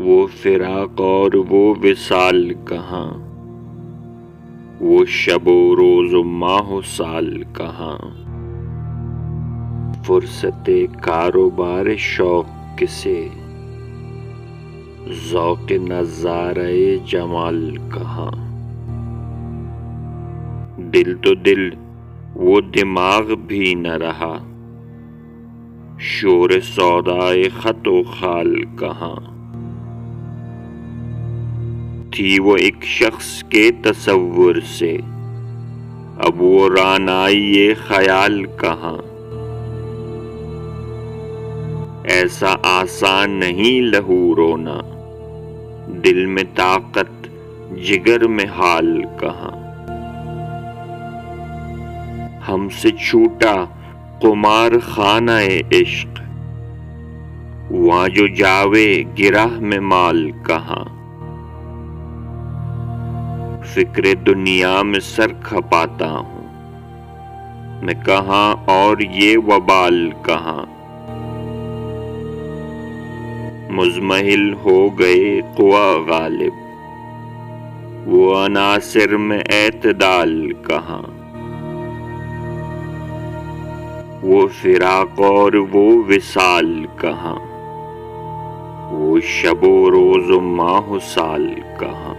وہ فراق اور وہ وصال کہاں، وہ شب و روز و ماہ و سال کہاں، فرصت کاروبار شوق کسے، ذوق نظارہ جمال کہاں، دل تو دل وہ دماغ بھی نہ رہا، شور سودائے خط و خال کہاں، تھی وہ ایک شخص کے تصور سے، اب وہ رعنائی خیال کہاں، ایسا آسان نہیں لہو رونا، دل میں طاقت جگر میں حال کہاں، ہم سے چھوٹا قمار خانہ عشق، وہاں جو جاوے گرہ میں مال کہاں، فکر دنیا میں سر کھپاتا ہوں میں کہاں اور یہ وبال کہاں، مضمحل ہو گئے قوا غالب، وہ عناصر میں اعتدال کہاں، وہ فراق اور وہ وصال کہاں، وہ شب و روز و ماہ و سال کہاں۔